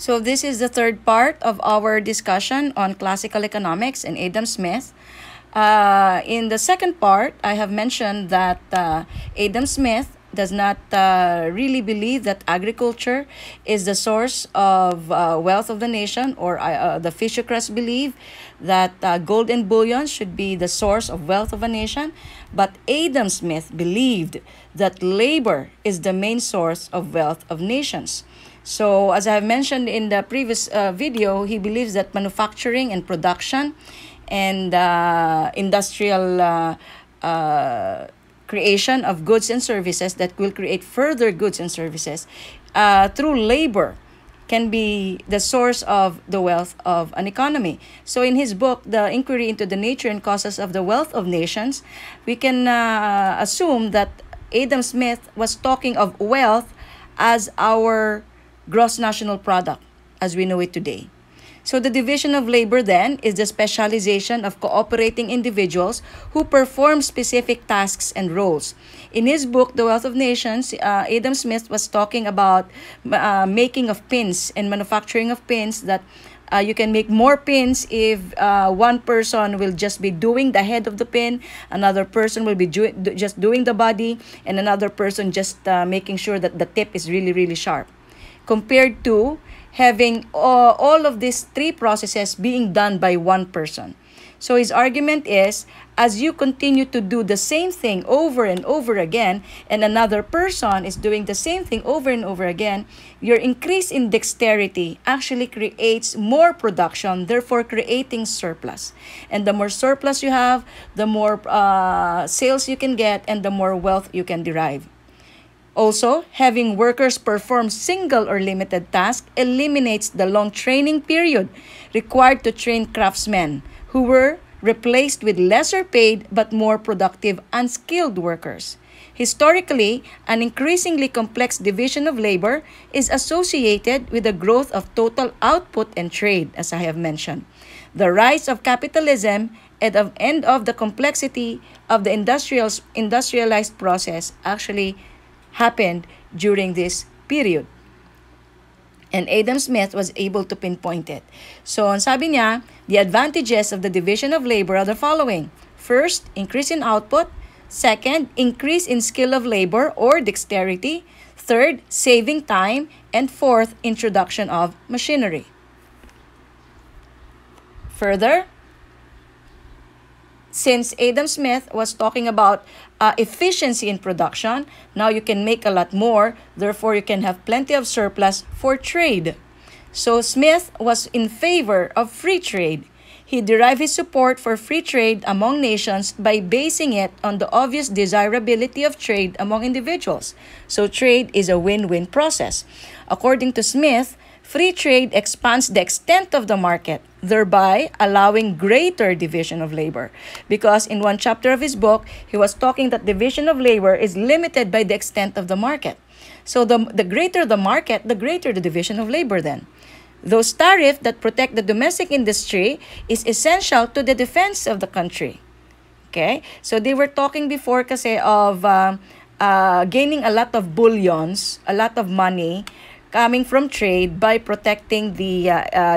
So this is the third part of our discussion on classical economics and Adam Smith. In the second part, I have mentioned that Adam Smith does not really believe that agriculture is the source of wealth of the nation, or the Fisher-Crest believe that gold and bullion should be the source of wealth of a nation. But Adam Smith believed that labor is the main source of wealth of nations. So as I have mentioned in the previous video, he believes that manufacturing and production and industrial creation of goods and services that will create further goods and services through labor can be the source of the wealth of an economy. So in his book, The Inquiry into the Nature and Causes of the Wealth of Nations, we can assume that Adam Smith was talking of wealth as our gross national product as we know it today. So the division of labor then is the specialization of cooperating individuals who perform specific tasks and roles. In his book, The Wealth of Nations, Adam Smith was talking about making of pins and manufacturing of pins, that you can make more pins if one person will just be doing the head of the pin, another person will be just doing the body, and another person just making sure that the tip is really, really sharp, compared to having all of these three processes being done by one person. So his argument is, as you continue to do the same thing over and over again, and another person is doing the same thing over and over again, your increase in dexterity actually creates more production, therefore creating surplus. And the more surplus you have, the more sales you can get, and the more wealth you can derive. Also, having workers perform single or limited tasks eliminates the long training period required to train craftsmen, who were replaced with lesser paid but more productive unskilled workers. Historically, an increasingly complex division of labor is associated with the growth of total output and trade, as I have mentioned. The rise of capitalism and of the complexity of the industrialized process actually happened during this period. And Adam Smith was able to pinpoint it. So, sabi niya, the advantages of the division of labor are the following. First, increase in output. Second, increase in skill of labor or dexterity. Third, saving time. And fourth, introduction of machinery. Further, since Adam Smith was talking about efficiency in production, now you can make a lot more, therefore you can have plenty of surplus for trade. So Smith was in favor of free trade. He derived his support for free trade among nations by basing it on the obvious desirability of trade among individuals. So trade is a win-win process. According to Smith, free trade expands the extent of the market, thereby allowing greater division of labor. Because in one chapter of his book, he was talking that division of labor is limited by the extent of the market. So the greater the market, the greater the division of labor then. Those tariffs that protect the domestic industry is essential to the defense of the country. Okay? So they were talking before kasi of gaining a lot of bullions, a lot of money, coming from trade by protecting the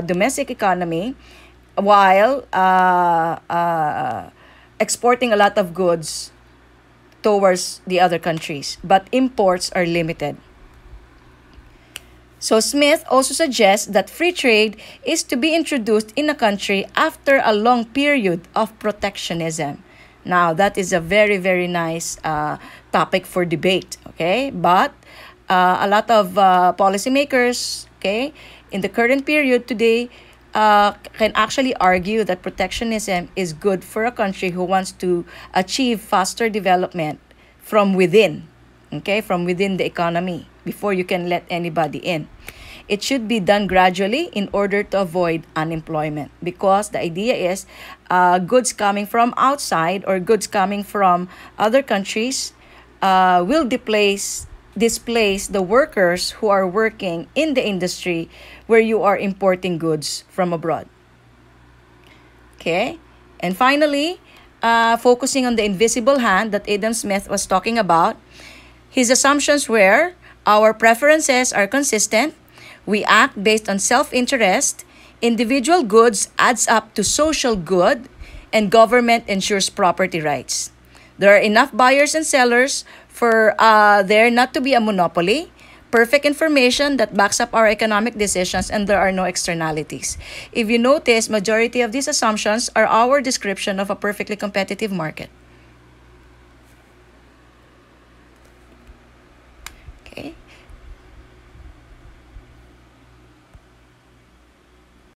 domestic economy while exporting a lot of goods towards the other countries. But imports are limited. So Smith also suggests that free trade is to be introduced in a country after a long period of protectionism. Now, that is a very, very nice topic for debate, okay? But a lot of policymakers, okay, in the current period today can actually argue that protectionism is good for a country who wants to achieve faster development from within, okay, from within the economy before you can let anybody in. It should be done gradually in order to avoid unemployment, because the idea is goods coming from outside or goods coming from other countries will displace the workers who are working in the industry where you are importing goods from abroad. Okay? And finally, focusing on the invisible hand that Adam Smith was talking about, his assumptions were our preferences are consistent, We act based on self-interest. Individual goods adds up to social good, and government ensures property rights. There are enough buyers and sellers for there not to be a monopoly, perfect information that backs up our economic decisions, and there are no externalities. If you notice, majority of these assumptions are our description of a perfectly competitive market. Okay.